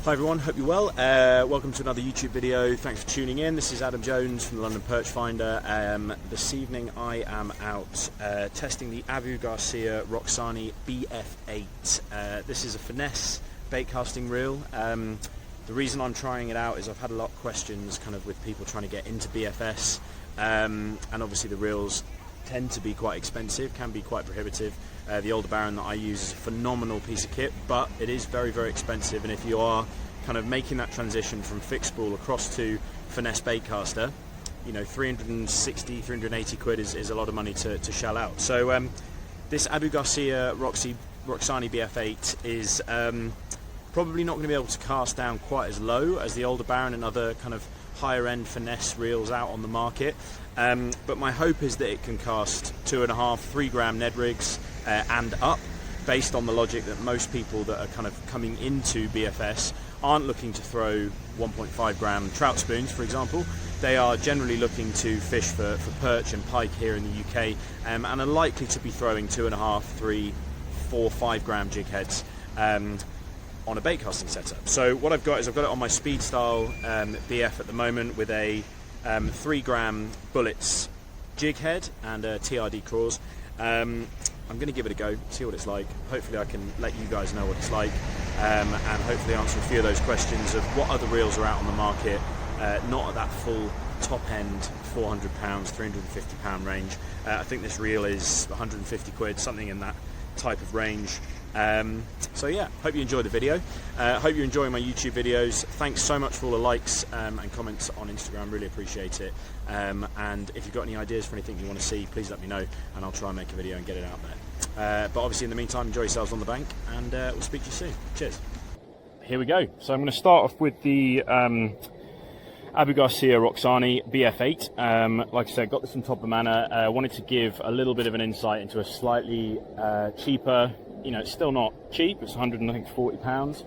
Hi everyone, hope you're well. Welcome to another YouTube video. Thanks for tuning in. This is Adam Jones from the London Perch Finder. This evening I am out testing the Abu Garcia Roxani BF8. This is a finesse bait casting reel. The reason I'm trying it out is I've had a lot of questions kind of with people trying to get into BFS, and obviously the reels tend to be quite expensive, can be quite prohibitive. The older Baron that I use is a phenomenal piece of kit, but it is very, very expensive, and if you are kind of making that transition from fixed spool across to finesse baitcaster, you know, 360, 380 quid is a lot of money to shell out. So this Abu Garcia Roxani BF8 is probably not going to be able to cast down quite as low as the older Baron and other kind of higher end finesse reels out on the market, but my hope is that it can cast 2.5, 3 gram Ned rigs and up, based on the logic that most people that are kind of coming into BFS aren't looking to throw 1.5 gram trout spoons, for example. They are generally looking to fish for perch and pike here in the UK, and are likely to be throwing 2.5, 3, 4, 5 gram jig heads on a bait casting setup. So what I've got is I've got it on my speed style BF at the moment with a 3 gram bullets jig head and a TRD crawls. I'm going to give it a go, see what it's like. Hopefully I can let you guys know what it's like, and hopefully answer a few of those questions of what other reels are out on the market, not at that full top end £400, £350 range. I think this reel is 150 quid, something in that type of range. So yeah, hope you enjoy the video. Hope you're enjoying my YouTube videos. Thanks so much for all the likes and comments on Instagram, really appreciate it. And if you've got any ideas for anything you want to see, please let me know and I'll try and make a video and get it out there. But obviously in the meantime, enjoy yourselves on the bank, and we'll speak to you soon. Cheers. Here we go. So I'm going to start off with the Abu Garcia Roxani BF8. Like I said, got this from Top of Manor. Wanted to give a little bit of an insight into a slightly cheaper, you know, it's still not cheap, it's £140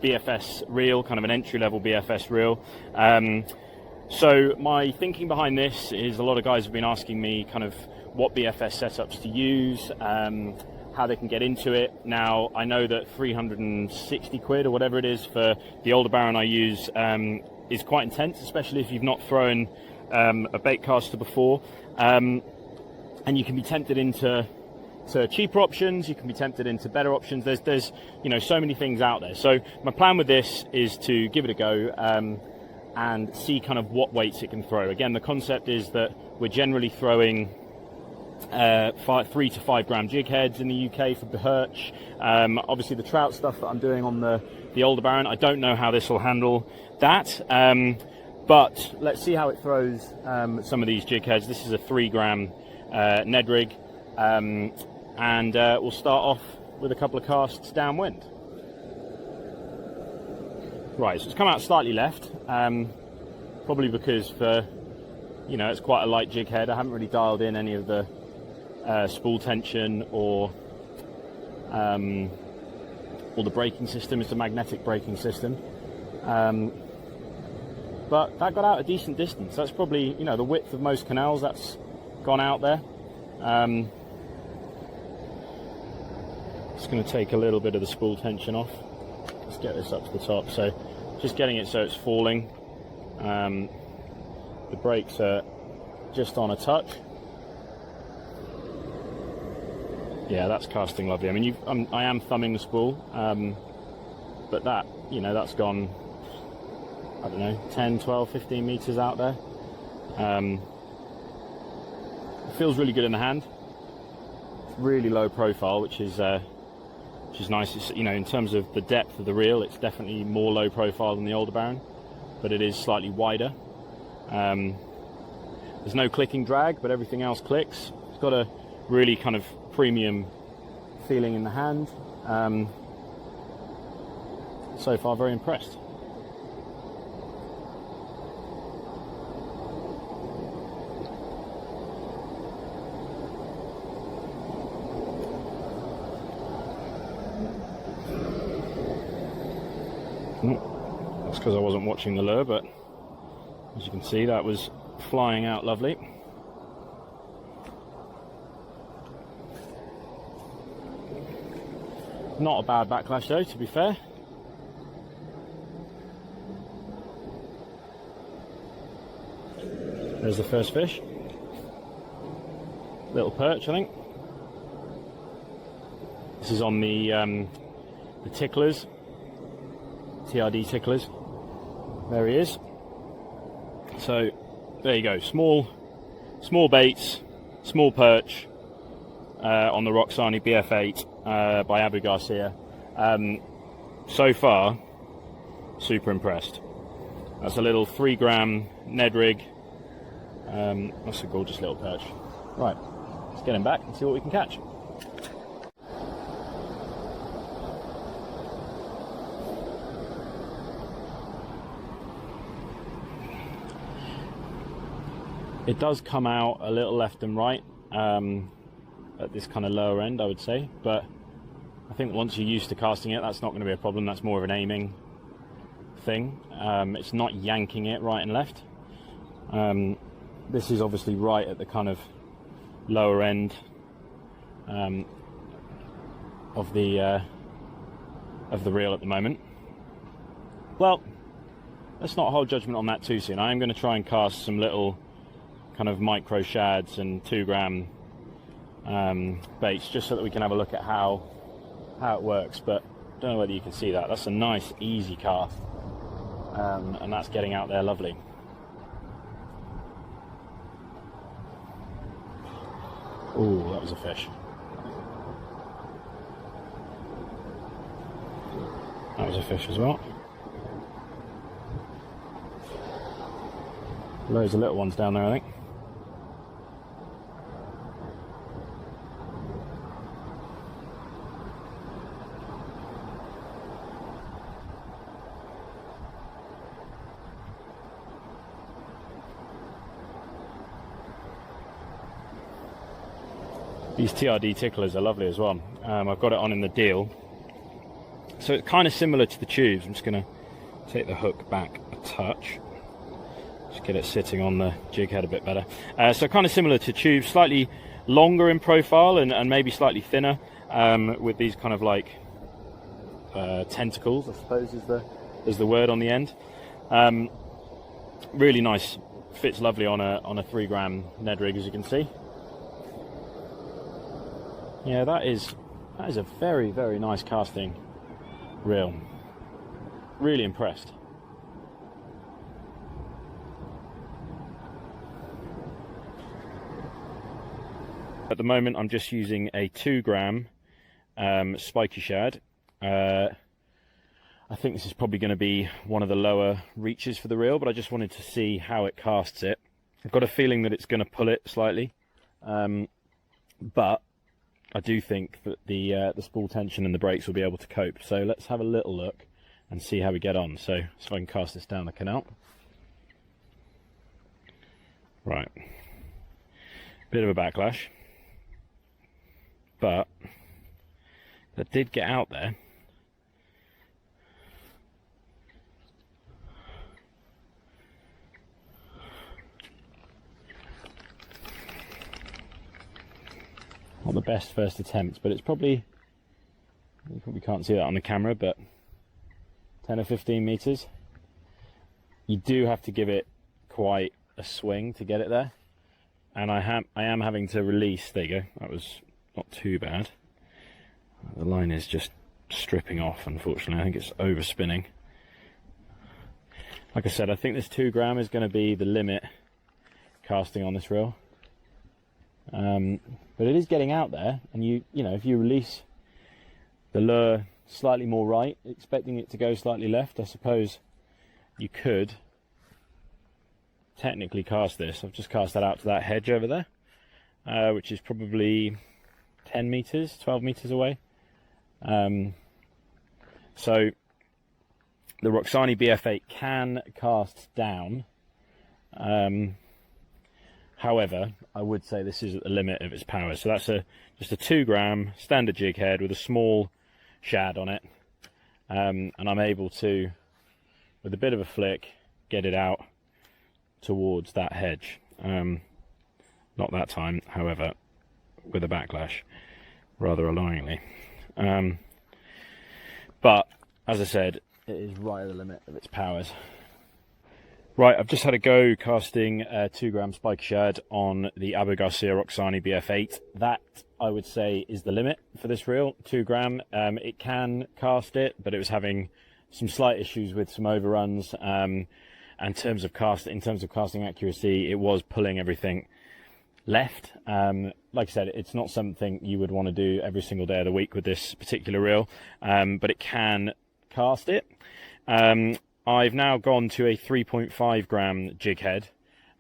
BFS reel, kind of an entry-level BFS reel. So my thinking behind this is a lot of guys have been asking me kind of what BFS setups to use, how they can get into it. Now I know that 360 quid or whatever it is for the older Baron I use is quite intense, especially if you've not thrown a bait caster before, and you can be tempted into cheaper options, you can be tempted into better options. There's you know, so many things out there. So my plan with this is to give it a go and see kind of what weights it can throw. Again, the concept is that we're generally throwing 3 to 5 gram jig heads in the UK for perch. Obviously the trout stuff that I'm doing on the older Baron, I don't know how this will handle that, but let's see how it throws some of these jig heads. This is a 3 gram Ned rig, and we'll start off with a couple of casts downwind. Right, so it's come out slightly left, probably because you know, it's quite a light jig head. I haven't really dialed in any of the spool tension or the braking system. It's a magnetic braking system, but that got out a decent distance. That's probably, you know, the width of most canals that's gone out there. Just going to take a little bit of the spool tension off. Let's get this up to the top. So just getting it so it's falling. The brakes are just on a touch. Yeah, that's casting lovely. I mean, I am thumbing the spool, but that, you know, that's gone, I don't know, 10, 12, 15 meters out there. It feels really good in the hand. It's really low profile, which is nice. It's, you know, in terms of the depth of the reel, it's definitely more low profile than the older Baron, but it is slightly wider. There's no clicking drag, but everything else clicks. It's got a really kind of premium feeling in the hand. So far, very impressed. That's because I wasn't watching the lure, but as you can see, that was flying out lovely. Not a bad backlash though, to be fair. There's the first fish. Little perch, I think. This is on the ticklers, TRD ticklers. There he is. So there you go, small baits, small perch on the Roxani BF8 by Abu Garcia. So far, super impressed. That's a little 3 gram Ned rig. That's a gorgeous little perch. Right, let's get him back and see what we can catch. It does come out a little left and right at this kind of lower end, I would say, but I think once you're used to casting it, that's not going to be a problem. That's more of an aiming thing. It's not yanking it right and left. This is obviously right at the kind of lower end of the reel at the moment. Well, let's not hold judgment on that too soon. I am going to try and cast some little kind of micro shads and 2 gram baits, just so that we can have a look at how it works. But I don't know whether you can see that. That's a nice easy cast, and that's getting out there lovely. Oh, that was a fish. That was a fish as well. Loads of little ones down there, I think. These TRD ticklers are lovely as well. I've got it on in the deal. So it's kind of similar to the tubes. I'm just going to take the hook back a touch. Just get it sitting on the jig head a bit better. So kind of similar to tubes, slightly longer in profile and maybe slightly thinner, with these kind of like tentacles, I suppose is the word on the end. Really nice, fits lovely on a 3 gram Ned rig, as you can see. Yeah, that is a very, very nice casting reel. Really impressed. At the moment, I'm just using a 2 gram spiky shad. I think this is probably going to be one of the lower reaches for the reel, but I just wanted to see how it casts it. I've got a feeling that it's going to pull it slightly, but I do think that the spool tension and the brakes will be able to cope. So let's have a little look and see how we get on. So if I can cast this down the canal. Right. Bit of a backlash. But that did get out there. Not the best first attempt, but it's probably, you probably can't see that on the camera, but 10 or 15 meters. You do have to give it quite a swing to get it there, and I am having to release. There you go. That was not too bad. The line is just stripping off, unfortunately. I think it's over spinning. Like I said, I think this 2 gram is going to be the limit casting on this reel. But it is getting out there, and you know, if you release the lure slightly more right, expecting it to go slightly left, I suppose you could technically cast this. I've just cast that out to that hedge over there, which is probably 10 meters, 12 meters away. So the Roxani BF8 can cast down. However, I would say this is at the limit of its power. So that's just a 2 gram standard jig head with a small shad on it. And I'm able to, with a bit of a flick, get it out towards that hedge. Not that time, however, with a backlash, rather annoyingly. But, as I said, it is right at the limit of its powers. Right, I've just had a go casting a 2 gram spiky shad on the Abu Garcia Roxani BF8. That, I would say, is the limit for this reel, 2 gram. It can cast it, but it was having some slight issues with some overruns. And in terms of casting accuracy, it was pulling everything left. Like I said, it's not something you would want to do every single day of the week with this particular reel, but it can cast it. I've now gone to a 3.5 gram jig head.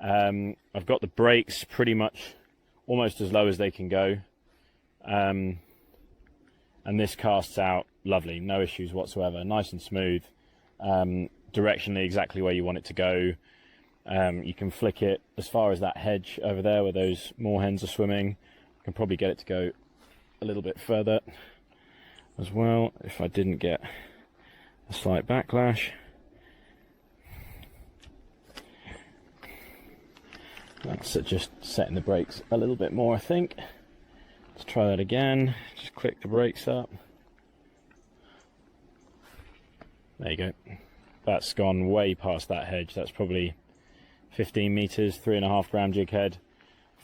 I've got the brakes pretty much almost as low as they can go. And this casts out lovely, no issues whatsoever, nice and smooth, directionally exactly where you want it to go. You can flick it as far as that hedge over there where those moorhens are swimming. You can probably get it to go a little bit further as well if I didn't get a slight backlash. That's just setting the brakes a little bit more, I think. Let's try that again. Just click the brakes up. There you go. That's gone way past that hedge. That's probably 15 meters, 3.5 gram jig head.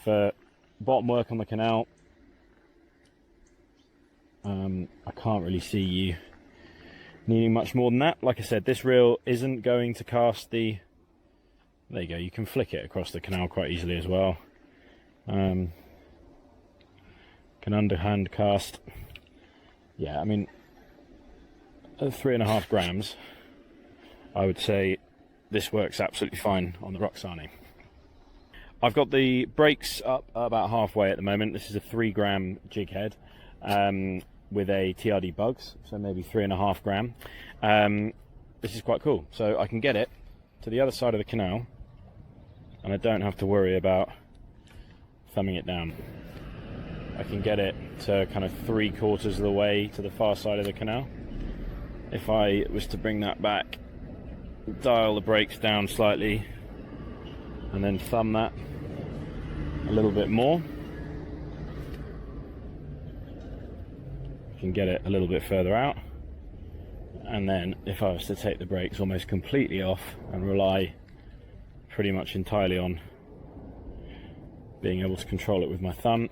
For bottom work on the canal, I can't really see you needing much more than that. Like I said, this reel isn't going to cast the... There you go, you can flick it across the canal quite easily as well. Can underhand cast. Yeah, I mean, at 3.5 grams, I would say this works absolutely fine on the Roxani. I've got the brakes up about halfway at the moment. This is a 3 gram jig head with a TRD bugs, so maybe 3.5 gram. This is quite cool. So I can get it to the other side of the canal and I don't have to worry about thumbing it down. I can get it to kind of 3/4 of the way to the far side of the canal. If I was to bring that back, dial the brakes down slightly and then thumb that a little bit more, you can get it a little bit further out. And then if I was to take the brakes almost completely off and rely pretty much entirely on being able to control it with my thumb,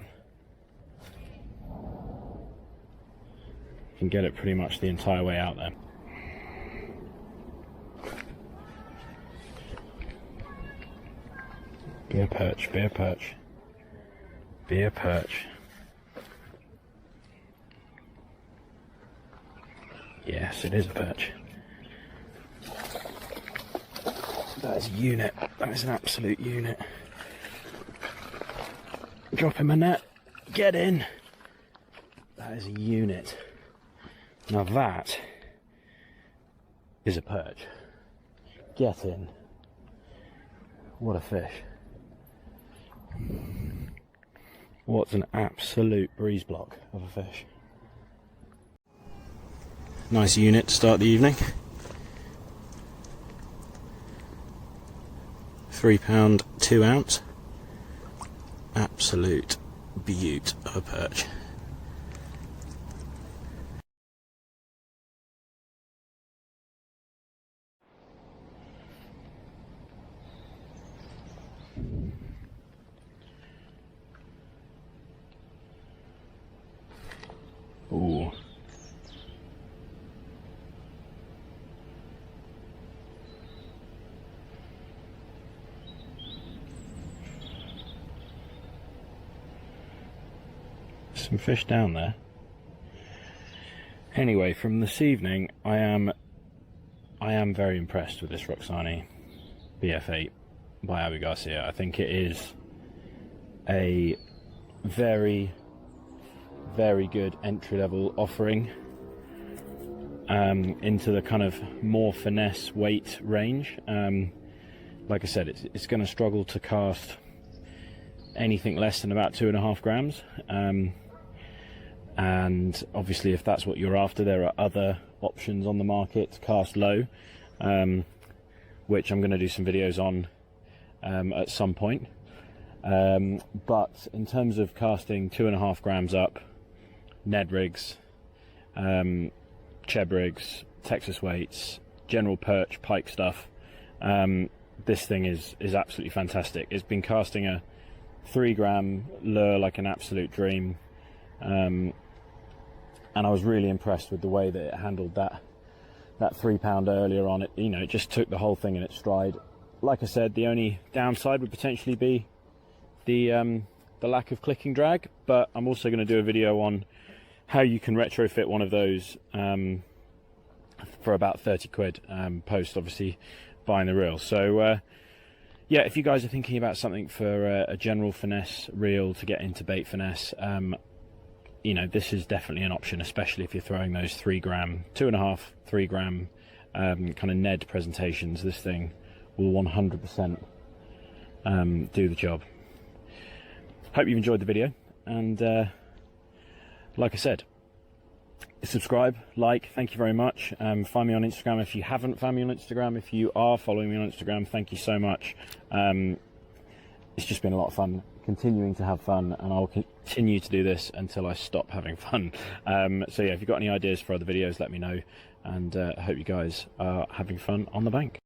I can get it pretty much the entire way out there. Be a perch, be a perch, be a perch. Yes, it is a perch. That is a unit. That is an absolute unit. Drop him a net. Get in. That is a unit. Now that is a perch. Get in. What a fish. What an absolute breeze block of a fish. Nice unit to start the evening. 3 pound 2 ounce. Absolute beaut of a perch. Ooh. Some fish down there. Anyway, from this evening, I am very impressed with this Roxani BF8 by Abu Garcia. I think it is a very, very good entry-level offering into the kind of more finesse weight range. Like I said, it's going to struggle to cast anything less than about 2.5 grams. And obviously, if that's what you're after, there are other options on the market to cast low, which I'm going to do some videos on at some point. But in terms of casting 2.5 grams up, Ned rigs, Cheb rigs, Texas weights, general perch, pike stuff, this thing is absolutely fantastic. It's been casting a 3-gram lure like an absolute dream, and I was really impressed with the way that it handled that 3 pound earlier on. It, you know, it just took the whole thing in its stride. Like I said, the only downside would potentially be the lack of clicking drag, but I'm also going to do a video on how you can retrofit one of those for about 30 quid, post obviously buying the reel. So yeah, if you guys are thinking about something for a general finesse reel to get into bait finesse, you know, this is definitely an option, especially if you're throwing those 3-gram, 2.5, 3-gram kind of Ned presentations. This thing will 100% do the job. Hope you've enjoyed the video, and like I said, subscribe, like, thank you very much. Find me on Instagram if you haven't found me on Instagram. If you are following me on Instagram, thank you so much. It's just been a lot of fun, continuing to have fun, and I'll continue to do this until I stop having fun. So yeah, if you've got any ideas for other videos, let me know, and I hope you guys are having fun on the bank.